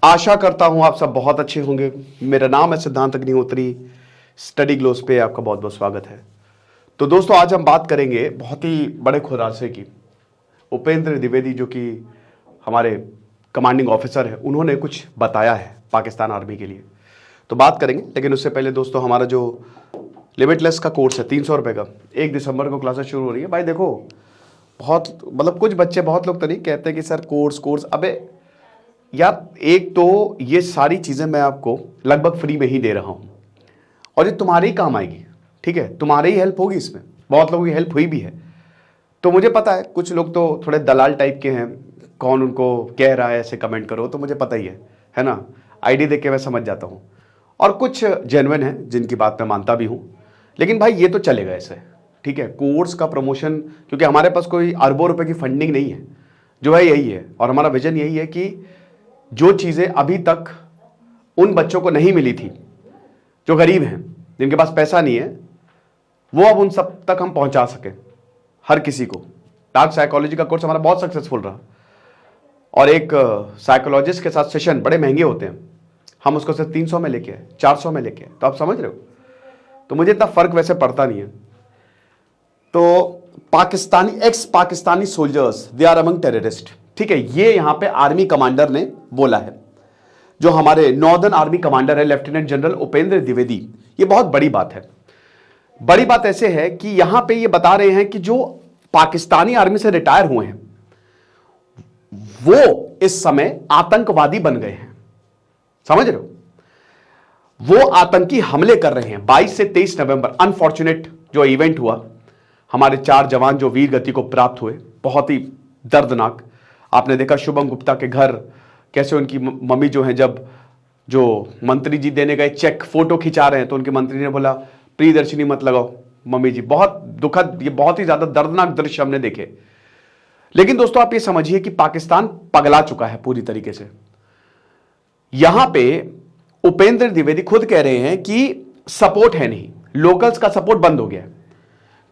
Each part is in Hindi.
आशा करता हूं आप सब बहुत अच्छे होंगे। मेरा नाम है सिद्धांत अग्निहोत्री। स्टडी ग्लोस पे आपका बहुत बहुत स्वागत है। तो दोस्तों, आज हम बात करेंगे बहुत ही बड़े खुलासे की। उपेंद्र द्विवेदी जो कि हमारे कमांडिंग ऑफिसर है, उन्होंने कुछ बताया है पाकिस्तान आर्मी के लिए, तो बात करेंगे। लेकिन उससे पहले दोस्तों, हमारा जो लिमिटलेस का कोर्स है 300 रुपये का, 1 दिसंबर को क्लासेस शुरू हो रही है। भाई देखो, बहुत मतलब कुछ बच्चे, बहुत लोग तो नहीं कहते कि सर कोर्स। अबे यार, एक तो ये सारी चीज़ें मैं आपको लगभग फ्री में ही दे रहा हूँ और ये तुम्हारे ही काम आएगी। ठीक है, तुम्हारी ही हेल्प होगी इसमें। बहुत लोगों की हेल्प हुई भी है। तो मुझे पता है कुछ लोग तो थोड़े दलाल टाइप के हैं, कौन उनको कह रहा है ऐसे कमेंट करो, तो मुझे पता ही है ना। आईडी देख के मैं समझ जाता हूँ। और कुछ जेन्युइन हैं जिनकी बात मैं मानता भी हूँ। लेकिन भाई ये तो चलेगा ऐसे, ठीक है। कोर्स का प्रमोशन, क्योंकि हमारे पास कोई अरबों रुपए की फंडिंग नहीं है, जो है यही है। और हमारा विजन यही है कि जो चीज़ें अभी तक उन बच्चों को नहीं मिली थी जो गरीब हैं, जिनके पास पैसा नहीं है, वो अब उन सब तक हम पहुंचा सकें, हर किसी को। डार्क साइकोलॉजी का कोर्स हमारा बहुत सक्सेसफुल रहा और एक साइकोलॉजिस्ट के साथ सेशन बड़े महंगे होते हैं, हम उसको सिर्फ 300 में लेके आए, 400 में लेके आए। तो आप समझ रहे हो, तो मुझे इतना फर्क वैसे पड़ता नहीं है। तो ex Pakistani soldiers they are among terrorist, ठीक है, ये यहां पे आर्मी कमांडर ने बोला है, जो हमारे नॉर्दर्न आर्मी कमांडर है लेफ्टिनेंट जनरल उपेंद्र द्विवेदी। ये बहुत बड़ी बात है। बड़ी बात ऐसे है कि यहां पे ये बता रहे हैं कि जो पाकिस्तानी आर्मी से रिटायर हुए हैं वो इस समय आतंकवादी बन गए हैं। समझ रहे हो, वो आतंकी हमले कर रहे हैं। 22 से 23 नवंबर अनफॉर्चुनेट जो इवेंट हुआ, हमारे 4 जवान जो वीर गति को प्राप्त हुए, बहुत ही दर्दनाक। आपने देखा शुभम गुप्ता के घर कैसे उनकी मम्मी जो है, जब जो मंत्री जी देने गए चेक फोटो खिंचा रहे हैं, तो उनके मंत्री ने बोला प्रियदर्शनी मत लगाओ मम्मी जी। बहुत दुखद, ये बहुत ही ज्यादा दर्दनाक दृश्य हमने देखे। लेकिन दोस्तों, आप ये समझिए कि पाकिस्तान पगला चुका है पूरी तरीके से। यहां पे उपेंद्र द्विवेदी खुद कह रहे हैं कि सपोर्ट है नहीं, लोकल्स का सपोर्ट बंद हो गया है।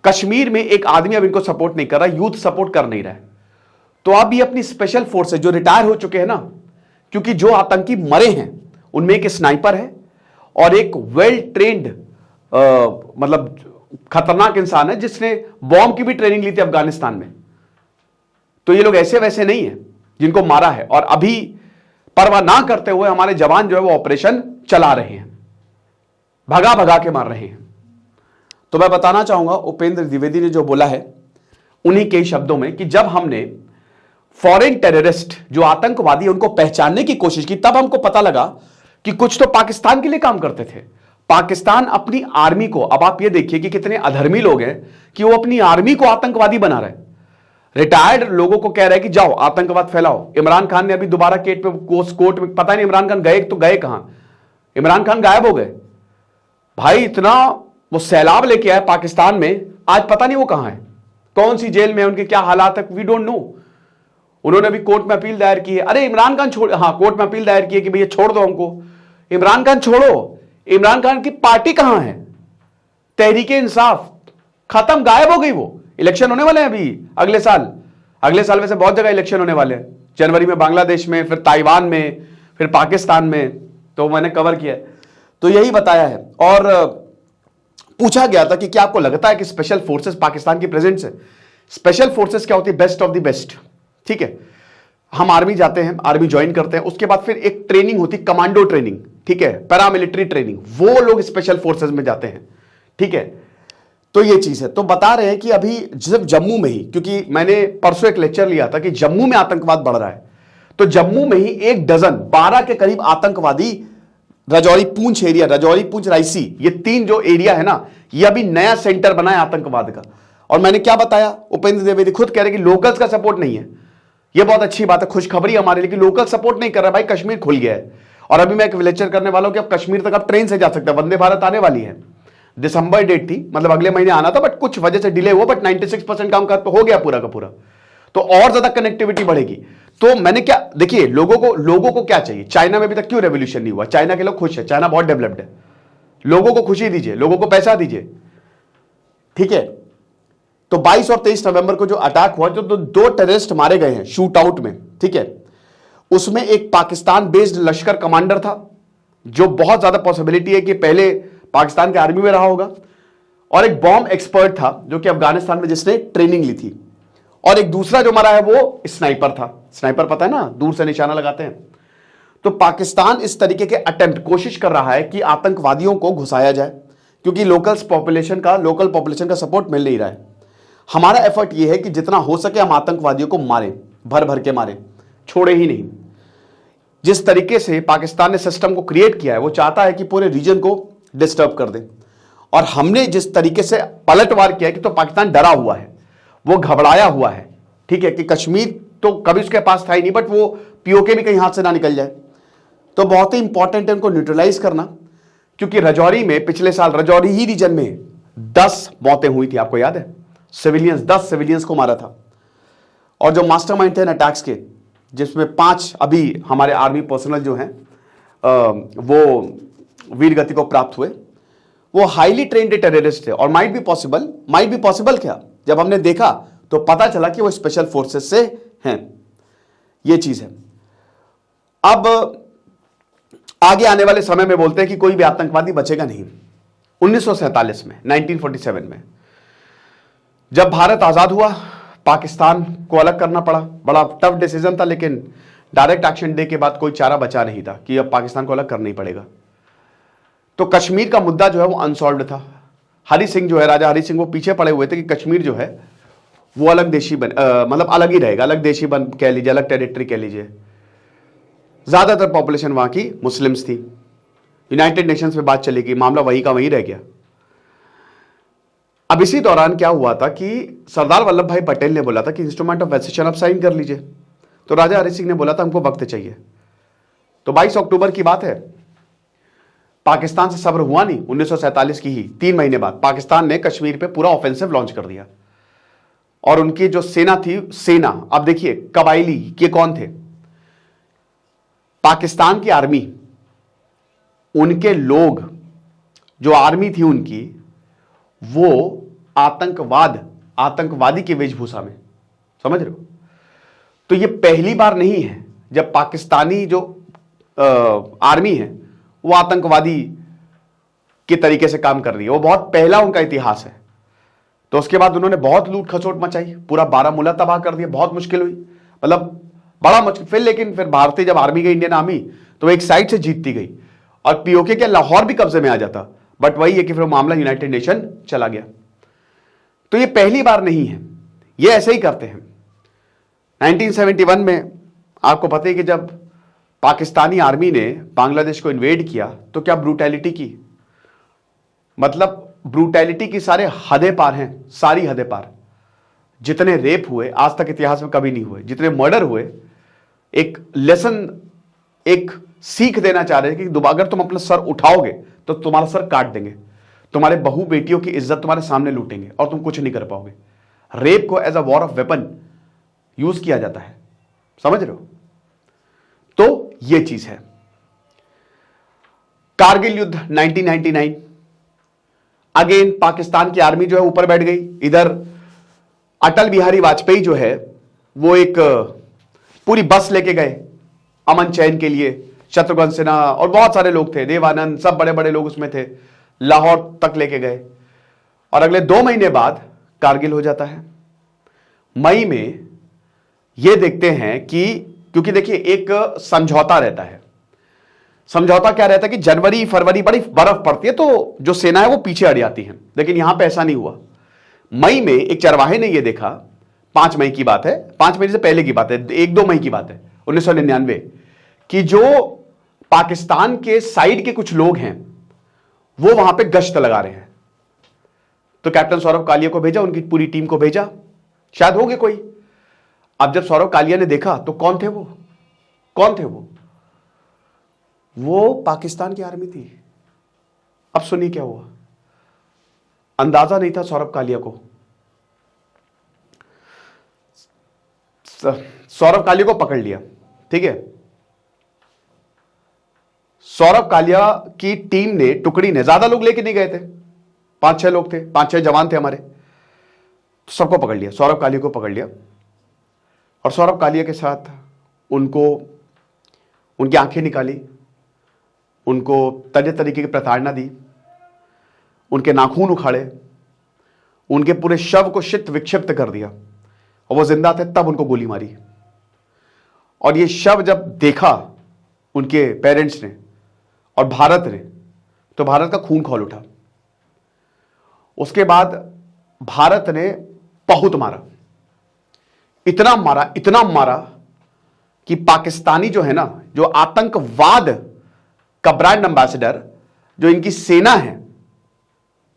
कश्मीर में एक आदमी अब इनको सपोर्ट नहीं कर रहा, यूथ सपोर्ट कर नहीं रहा है। तो अब ये अपनी स्पेशल फोर्सेज जो रिटायर हो चुके हैं ना, क्योंकि जो आतंकी मरे हैं उनमें एक स्नाइपर है और एक वेल ट्रेन्ड मतलब खतरनाक इंसान है जिसने बॉम्ब की भी ट्रेनिंग ली थी अफगानिस्तान में। तो ये लोग ऐसे वैसे नहीं है जिनको मारा है, और अभी परवाह ना करते हुए हमारे जवान जो है वो ऑपरेशन चला रहे हैं, भगा भगा के मार रहे हैं। तो मैं बताना चाहूंगा, उपेंद्र द्विवेदी ने जो बोला है उन्हीं के शब्दों में, कि जब हमने फॉरेन टेररिस्ट जो आतंकवादी उनको पहचानने की कोशिश की, तब हमको पता लगा कि कुछ तो पाकिस्तान के लिए काम करते थे। पाकिस्तान अपनी आर्मी को, अब आप ये देखिए कि कितने अधर्मी लोग हैं कि वो अपनी आर्मी को आतंकवादी बना रहे हैं। रिटायर्ड लोगों को कह रहे हैं कि जाओ आतंकवाद फैलाओ। इमरान खान ने अभी दोबारा कोर्ट में, पता नहीं इमरान खान गए तो गए कहां। इमरान खान गायब हो गए भाई। इतना वो सैलाब लेके आए पाकिस्तान में, आज पता नहीं वो कहां है, कौन सी जेल में, उनके क्या हालात है, वी डोंट नो। उन्होंने भी कोर्ट में अपील दायर की है। अरे इमरान खान छोड़, हाँ, कोर्ट में अपील दायर की है कि भैया छोड़ दो हमको। इमरान खान छोड़ो, इमरान खान की पार्टी कहां है? तहरीके इंसाफ खत्म, गायब हो गई वो। इलेक्शन होने वाले हैं अभी अगले साल वैसे बहुत जगह इलेक्शन होने वाले हैं। जनवरी में बांग्लादेश में, फिर ताइवान में, फिर पाकिस्तान में, तो मैंने कवर किया है। तो यही बताया है। और पूछा गया था कि क्या आपको लगता है कि स्पेशल फोर्सेस पाकिस्तान की प्रेजेंस है? स्पेशल फोर्सेस क्या होती है? बेस्ट ऑफ द बेस्ट, ठीक है। हम आर्मी जाते हैं, आर्मी ज्वाइन करते हैं, उसके बाद फिर एक ट्रेनिंग होती है, कमांडो ट्रेनिंग, ठीक है, पैरामिलिट्री ट्रेनिंग, वो लोग स्पेशल फोर्सेस में जाते हैं, ठीक है। तो ये चीज है। तो बता रहे हैं कि अभी सिर्फ जम्मू में ही, क्योंकि मैंने परसों एक लेक्चर लिया था कि जम्मू में आतंकवाद बढ़ रहा है, तो जम्मू में ही 1 डजन 12 के करीब आतंकवादी, राजौरी पूंछ एरिया, राजौरी पूंछ रायसी, ये 3 जो एरिया है ना, ये अभी नया सेंटर बना है आतंकवाद का। और मैंने क्या बताया, उपेंद्र द्विवेदी खुद कह रहे कि लोकल्स का सपोर्ट नहीं है। ये बहुत अच्छी बात है, खुशखबरी हमारे लिए कि लोकल सपोर्ट नहीं कर रहा। भाई कश्मीर खुल गया है, और अभी मैं एक लेक्चर करने वाला हूं कि अब कश्मीर तक आप ट्रेन से जा सकते हैं। वंदे भारत आने वाली है, दिसंबर डेट थी, मतलब अगले महीने आना था, बट कुछ वजह से डिले हुआ, बट 96% काम हो गया पूरा का पूरा। तो और ज्यादा कनेक्टिविटी बढ़ेगी। तो मैंने क्या, देखिए लोगों को क्या चाहिए? चाइना में अभी तक क्यों रेवोल्यूशन नहीं हुआ? चाइना के लोग खुश है, चाइना बहुत डेवलप्ड है। लोगों को खुशी दीजिए, लोगों को पैसा दीजिए, ठीक है। तो 22 और 23 नवंबर को जो अटैक हुआ, जो 2 टेररिस्ट मारे गए हैं शूट आउट में, ठीक है, उसमें एक पाकिस्तान बेस्ड लश्कर कमांडर था, जो बहुत ज्यादा पॉसिबिलिटी है कि पहले पाकिस्तान के आर्मी में रहा होगा, और एक बॉम्ब एक्सपर्ट था जो कि अफगानिस्तान में जिसने ट्रेनिंग ली थी, और एक दूसरा जो मरा है वो स्नाइपर था। स्नाइपर पता है ना, दूर से निशाना लगाते हैं। तो पाकिस्तान इस तरीके के अटेम्प्ट, कोशिश कर रहा है कि आतंकवादियों को घुसाया जाए, क्योंकि लोकल पॉपुलेशन का सपोर्ट मिल नहीं रहा है। हमारा एफर्ट यह है कि जितना हो सके हम आतंकवादियों को मारें, भर भर के मारें, छोड़े ही नहीं। जिस तरीके से पाकिस्तान ने सिस्टम को क्रिएट किया है, वो चाहता है कि पूरे रीजन को डिस्टर्ब कर दे। और हमने जिस तरीके से पलटवार किया है कि तो पाकिस्तान डरा हुआ है, वो घबराया हुआ है, ठीक है, कि कश्मीर तो कभी उसके पास था ही नहीं, बट वो पीओके भी कहीं हाथ से ना निकल जाए। तो बहुत ही इंपॉर्टेंट है उनको न्यूट्रलाइज करना, क्योंकि रजौरी में पिछले साल रजौरी ही रीजन में 10 मौतें हुई थी, आपको याद है, सिविलियंस, 10 सिविलियंस को मारा था। और जो मास्टरमाइंड थे अटैक्स के, जिसमें 5 अभी हमारे आर्मी पर्सनल जो हैं वो वीर गति को प्राप्त हुए, वो हाईली ट्रेन्ड टेररिस्ट थे। और माइट बी पॉसिबल क्या, जब हमने देखा तो पता चला कि वो स्पेशल फोर्सेस से हैं। ये चीज है। अब आगे आने वाले समय में बोलते हैं कि कोई भी आतंकवादी बचेगा नहीं। 1947 में, 1947 में जब भारत आजाद हुआ, पाकिस्तान को अलग करना पड़ा। बड़ा टफ डिसीजन था, लेकिन डायरेक्ट एक्शन डे के बाद कोई चारा बचा नहीं था कि अब पाकिस्तान को अलग करना ही पड़ेगा। तो कश्मीर का मुद्दा जो है वो अनसॉल्व्ड था। हरि सिंह जो है, राजा हरि सिंह, वो पीछे पड़े हुए थे कि कश्मीर जो है वो अलग देशी मतलब अलग ही रहेगा, अलग देशी कह लीजिए, अलग टेरिटरी कह लीजिए। ज्यादातर पॉपुलेशन वहां की मुस्लिम्स थी। यूनाइटेड नेशंस में बात चली गई, मामला वही का वही रह गया। अब इसी दौरान क्या हुआ था कि सरदार वल्लभ भाई पटेल ने बोला था कि इंस्ट्रूमेंट ऑफ एसेशन आप साइन कर लीजिए। तो राजा हरि सिंह ने बोला था हमको वक्त चाहिए। तो 22 अक्टूबर की बात है, पाकिस्तान से सब्र हुआ नहीं। 1947 की ही 3 महीने बाद पाकिस्तान ने कश्मीर पे पूरा ऑफेंसिव लॉन्च कर दिया। और उनकी जो सेना थी, अब देखिए कबाइली के कौन थे, पाकिस्तान की आर्मी, उनके लोग, जो आर्मी थी उनकी, वो आतंकवादी की वेशभूषा में, समझ रहे हो। तो ये पहली बार नहीं है जब पाकिस्तानी जो आर्मी है वो आतंकवादी के तरीके से काम कर रही है। वो बहुत पहला उनका इतिहास है। तो उसके बाद उन्होंने बहुत लूट खसोट मचाई, पूरा बारामूला तबाह कर दिया, बहुत मुश्किल हुई, मतलब बड़ा मुश्किल। फिर भारतीय जब आर्मी गई, इंडियन आर्मी, तो एक साइड से जीतती गई और पीओके के लाहौर भी कब्जे में आ जाता। बट वही है कि फिर मामला यूनाइटेड नेशन चला गया। तो ये पहली बार नहीं है, ये ऐसे ही करते हैं। 1971 में आपको पता है कि जब पाकिस्तानी आर्मी ने बांग्लादेश को इन्वेड किया तो क्या ब्रूटैलिटी की, मतलब ब्रूटैलिटी की सारे हदें पार हैं, सारी हदें पार। जितने रेप हुए आज तक इतिहास में कभी नहीं हुए, जितने मर्डर हुए, एक लेसन, एक सीख देना चाह रहे हैं कि अगर तुम अपना सर उठाओगे तो तुम्हारा सर काट देंगे, तुम्हारे बहू बेटियों की इज्जत तुम्हारे सामने लूटेंगे और तुम कुछ नहीं कर पाओगे। रेप को as a war of weapon use किया जाता है, समझ रहे हो। तो यह चीज है। कारगिल युद्ध 1999, अगेन पाकिस्तान की आर्मी जो है ऊपर बैठ गई। इधर अटल बिहारी वाजपेयी जो है वो एक पूरी बस लेके गए अमन चैन के लिए, शत्रुघ्न सिन्हा और बहुत सारे लोग थे, देवानंद, सब बड़े बड़े लोग उसमें थे, लाहौर तक लेके गए। और अगले 2 महीने बाद कारगिल हो जाता है। मई में यह देखते हैं कि, क्योंकि देखिए एक समझौता रहता है। समझौता क्या रहता है कि जनवरी फरवरी बड़ी बर्फ पड़ती है तो जो सेना है वो पीछे हट जाती है, लेकिन यहां पे ऐसा नहीं हुआ। मई में एक चरवाहे ने यह देखा, 5 मई की बात है, 5 मई से पहले की बात है, 1-2 मई की बात है 1999, कि जो पाकिस्तान के साइड के कुछ लोग हैं वो वहां पे गश्त लगा रहे हैं। तो कैप्टन सौरभ कालिया को भेजा, उनकी पूरी टीम को भेजा, शायद होंगे कोई। अब जब सौरभ कालिया ने देखा तो कौन थे वो? वो पाकिस्तान की आर्मी थी। अब सुनिए क्या हुआ। अंदाजा नहीं था सौरभ कालिया को। सौरभ कालिया को पकड़ लिया, ठीक है। सौरभ कालिया की टीम ने, टुकड़ी ने, ज्यादा लोग लेके नहीं गए थे, 5-6 लोग थे, 5-6 जवान थे हमारे, तो सबको पकड़ लिया, सौरभ कालिया को पकड़ लिया। और सौरभ कालिया के साथ उनको उनकी आंखें निकाली, उनको तरह तरीके की प्रताड़ना दी, उनके नाखून उखाड़े, उनके पूरे शव को शित विक्षिप्त कर दिया, और वो जिंदा थे तब उनको गोली मारी। और ये शव जब देखा उनके पेरेंट्स ने और भारत ने, तो भारत का खून खौल उठा। उसके बाद भारत ने बहुत मारा, इतना मारा कि पाकिस्तानी जो है ना, जो आतंकवाद का ब्रांड एम्बेसडर, जो इनकी सेना है,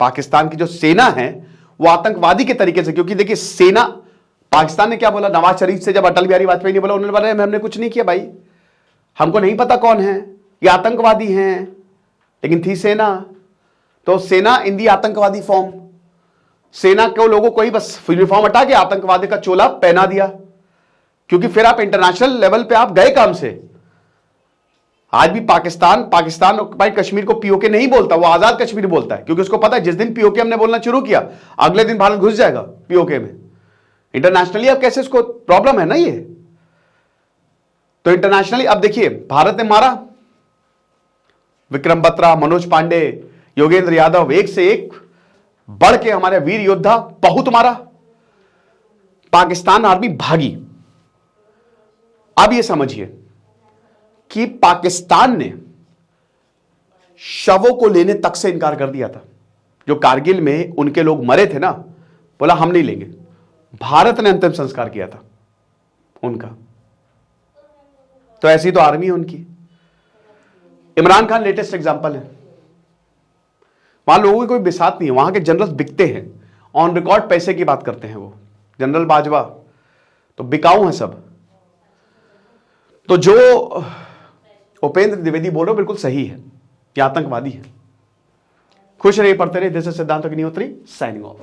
पाकिस्तान की जो सेना है वो आतंकवादी के तरीके से, क्योंकि देखिए सेना, पाकिस्तान ने क्या बोला नवाज शरीफ से, जब अटल बिहारी वाजपेयी ने बोला, उन्होंने बोला हमने कुछ नहीं किया भाई, हमको नहीं पता कौन है ये, आतंकवादी हैं, लेकिन थी सेना। तो सेना इन दी आतंकवादी फॉर्म, सेना के लोगों को ही बस यूनिफॉर्म हटा के आतंकवादी का चोला पहना दिया, क्योंकि फिर आप इंटरनेशनल लेवल पे आप गए काम से। आज भी पाकिस्तान ऑक्युपाइड कश्मीर को पीओके नहीं बोलता, वो आजाद कश्मीर बोलता है, क्योंकि उसको पता है जिस दिन पीओके हमने बोलना शुरू किया, अगले दिन भारत घुस जाएगा पीओके में। इंटरनेशनली अब कैसे उसको प्रॉब्लम है ना ये, तो इंटरनेशनली अब देखिए भारत ने मारा, विक्रम बत्रा, मनोज पांडे, योगेंद्र यादव, एक से एक बढ़ के हमारे वीर योद्धा, बहुत मारा। पाकिस्तान आर्मी भागी। अब ये समझिए कि पाकिस्तान ने शवों को लेने तक से इनकार कर दिया था। जो कारगिल में उनके लोग मरे थे ना, बोला हम नहीं लेंगे। भारत ने अंतिम संस्कार किया था उनका। तो ऐसी तो आर्मी है उनकी। इमरान खान लेटेस्ट एग्जांपल है। वहां लोगों की कोई बिसात नहीं है, वहां के जनरल्स बिकते हैं, ऑन रिकॉर्ड पैसे की बात करते हैं वो। जनरल बाजवा तो बिकाऊ हैं सब। तो जो उपेंद्र द्विवेदी बोल रहे हो बिल्कुल सही है, ये आतंकवादी है। खुश रहिए, पढ़ते रहिए। दिस इज सिद्धांत अग्निहोत्री साइनिंग ऑफ।